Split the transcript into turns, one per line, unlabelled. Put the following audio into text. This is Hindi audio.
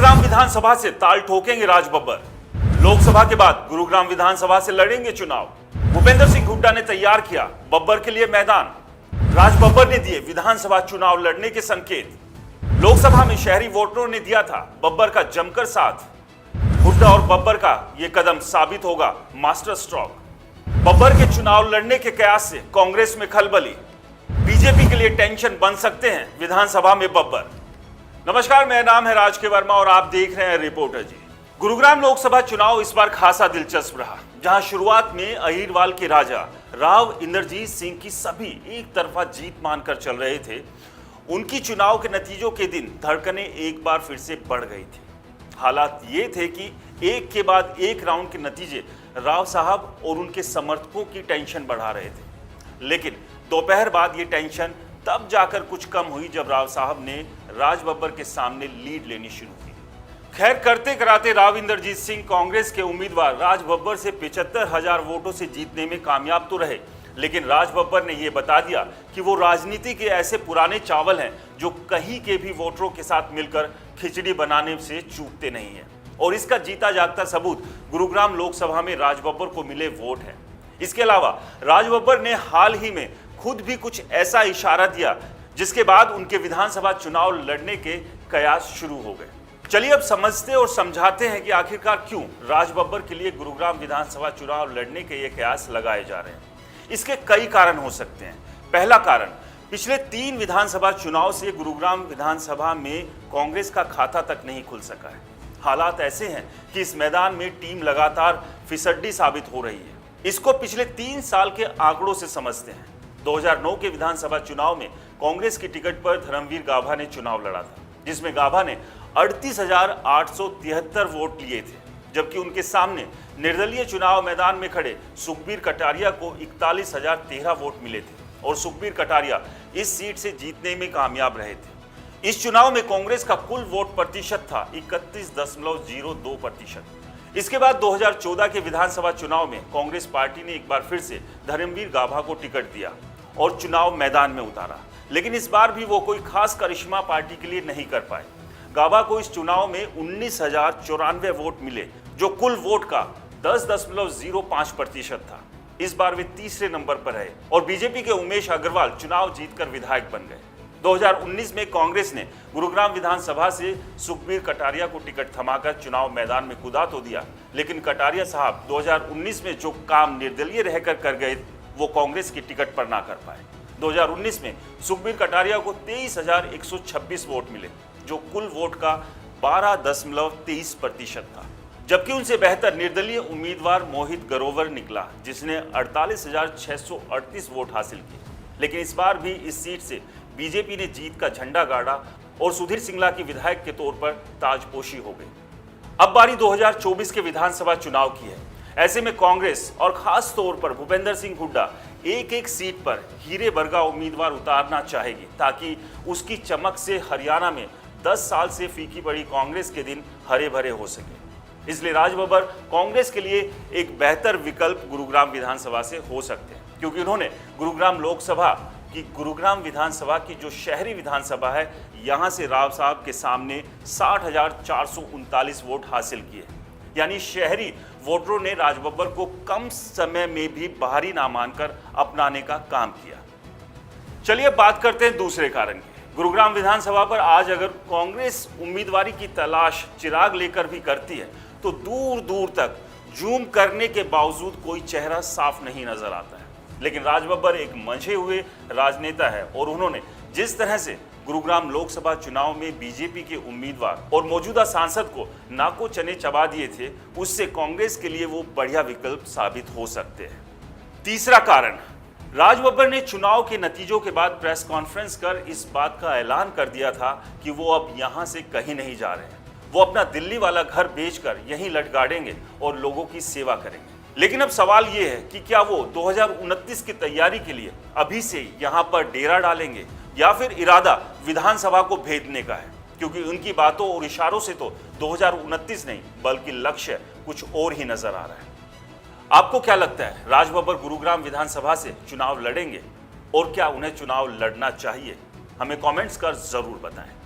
गुरुग्राम विधानसभा से ताल ठोकेंगे राज बब्बर। लोकसभा के बाद गुरुग्राम विधानसभा से लड़ेंगे चुनाव। भूपेंद्र सिंह हुड्डा ने तैयार किया बब्बर के लिए मैदान। राज बब्बर ने दिए विधानसभा चुनाव लड़ने के संकेत। लोकसभा में शहरी वोटरों ने दिया था बब्बर का जमकर साथ। हुड्डा और बब्बर का यह कदम साबित होगा मास्टर स्ट्रोक। बब्बर के चुनाव लड़ने के कयास से कांग्रेस में खलबली। बीजेपी के लिए टेंशन बन सकते हैं विधानसभा में बब्बर। नमस्कार, मेरा नाम है राज के वर्मा और आप देख रहे हैं रिपोर्टर जी। गुरुग्राम लोकसभा चुनाव इस बार खासा दिलचस्प रहा, जहां शुरुआत में अहीरवाल के राजा राव इंद्रजीत सिंह की सभी एक तरफा जीत मानकर चल रहे थे। उनकी चुनाव के नतीजों के दिन धड़कनें एक बार फिर से बढ़ गई थी। हालात ये थे कि एक के बाद एक राउंड के नतीजे राव साहब और उनके समर्थकों की टेंशन बढ़ा रहे थे। लेकिन दोपहर बाद ये टेंशन तब जाकर कुछ कम हुई जब राव साहब ने राज बब्बर के सामने लीड लेनी शुरू की। खैर, करते कराते राव इंद्रजीत सिंह कांग्रेस के उम्मीदवार राज बब्बर से 75,000 वोटों से जीतने में कामयाब तो रहे, लेकिन राज बब्बर ने यह बता दिया कि वो राजनीति के ऐसे पुराने चावल हैं जो कहीं के भी वोटरों के साथ मिलकर खिचड़ी बनाने से चूकते नहीं हैं। और इसका जीता जागता सबूत गुरुग्राम लोकसभा में राज बब्बर को मिले वोट है। इसके अलावा राज बब्बर ने हाल ही में खुद भी कुछ ऐसा इशारा दिया जिसके बाद उनके विधानसभा चुनाव लड़ने के कयास शुरू हो गए। चलिए अब समझते और समझाते हैं कि आखिरकार क्यों राज बब्बर के लिए गुरुग्राम विधानसभा चुनाव लड़ने के ये कयास लगाए जा रहे हैं। इसके कई कारण हो सकते हैं। पहला कारण, पिछले 3 विधानसभा चुनाव से गुरुग्राम विधानसभा में कांग्रेस का खाता तक नहीं खुल सका है। हालात ऐसे हैं कि इस मैदान में टीम लगातार फिसड्डी साबित हो रही है। इसको पिछले 3 साल के आंकड़ों से समझते हैं। 2009 के विधानसभा चुनाव में कांग्रेस की टिकट पर धर्मवीर गाभा ने चुनाव लड़ा था, जिसमें गाभा ने 38,873 वोट लिए थे, जबकि उनके सामने निर्दलीय चुनाव मैदान में खड़े सुखबीर कटारिया को 41,013 वोट मिले थे और सुखबीर कटारिया इस सीट से जीतने में कामयाब रहे थे। इस चुनाव में कांग्रेस का कुल वोट प्रतिशत था 31.02%। इसके बाद 2014 के विधानसभा चुनाव में कांग्रेस पार्टी ने एक बार फिर से धर्मवीर गाभा को टिकट दिया और चुनाव मैदान में उतारा, लेकिन इस बार भी वो कोई खास करिश्मा पार्टी के लिए नहीं कर पाए। गाभा को इस चुनाव में 19,094 वोट मिले, जो कुल वोट का 10.05% था। इस बार वे तीसरे नंबर पर रहे और बीजेपी के उमेश अग्रवाल चुनाव जीतकर विधायक बन गए। 2019 में कांग्रेस ने गुरुग्राम विधानसभा से सुखबीर कटारिया को टिकट थमाकर चुनाव मैदान में कूदा तो दिया, लेकिन कटारिया साहब 2019 में जो काम निर्दलीय रहकर कर गए वो कांग्रेस की टिकट पर ना कर पाए। 2019 में सुखबीर कटारिया को 23,126 वोट मिले, जो कुल वोट का 12.23% था, जबकि उनसे बेहतर निर्दलीय उम्मीदवार मोहित गरोवर निकला, जिसने 48,638 वोट हासिल किए। लेकिन इस बार भी इस सीट से बीजेपी ने जीत का झंडा गाड़ा और सुधीर सिंगला की विधायक के तौर पर ताजपोशी हो गई। अब बारी 2024 के विधानसभा चुनाव की है। ऐसे में कांग्रेस और खास तौर पर भूपेंद्र सिंह हुड्डा एक सीट पर हीरे बरगा उम्मीदवार उतारना चाहेगी, ताकि उसकी चमक से हरियाणा में 10 साल से फीकी पड़ी कांग्रेस के दिन हरे भरे हो सके। इसलिए राज बब्बर कांग्रेस के लिए एक बेहतर विकल्प गुरुग्राम विधानसभा से हो सकते हैं, क्योंकि उन्होंने गुरुग्राम विधानसभा की जो शहरी विधानसभा है, यहां से राव साहब के सामने 60,439 वोट हासिल किए। यानी शहरी वोटरों ने राज बब्बर को कम समय में भी बाहरी ना मानकर अपनाने का काम किया। चलिए बात करते हैं दूसरे कारण की। गुरुग्राम विधानसभा पर आज अगर कांग्रेस उम्मीदवारी की तलाश चिराग लेकर भी करती है तो दूर दूर तक जूम करने के बावजूद कोई चेहरा साफ नहीं नजर आता है। लेकिन राज बब्बर एक मंझे हुए राजनेता है और उन्होंने जिस तरह से गुरुग्राम लोकसभा चुनाव में बीजेपी के उम्मीदवार और मौजूदा सांसद को नाको चने चबा दिए थे, उससे कांग्रेस के लिए वो बढ़िया विकल्प साबित हो सकते हैं। तीसरा कारण, राज बब्बर ने चुनाव के नतीजों के बाद प्रेस कॉन्फ्रेंस कर इस बात का ऐलान कर दिया था कि वो अब यहां से कहीं नहीं जा रहे हैं। वो अपना दिल्ली वाला घर बेचकर यहीं लटगाड़ेंगे और लोगों की सेवा करेंगे। लेकिन अब सवाल ये है कि क्या वो 2029 की तैयारी के लिए अभी से यहां पर डेरा डालेंगे या फिर इरादा विधानसभा को भेदने का है, क्योंकि उनकी बातों और इशारों से तो 2029 नहीं बल्कि लक्ष्य कुछ और ही नजर आ रहा है। आपको क्या लगता है, राज बब्बर गुरुग्राम विधानसभा से चुनाव लड़ेंगे और क्या उन्हें चुनाव लड़ना चाहिए? हमें कमेंट्स कर जरूर बताएं।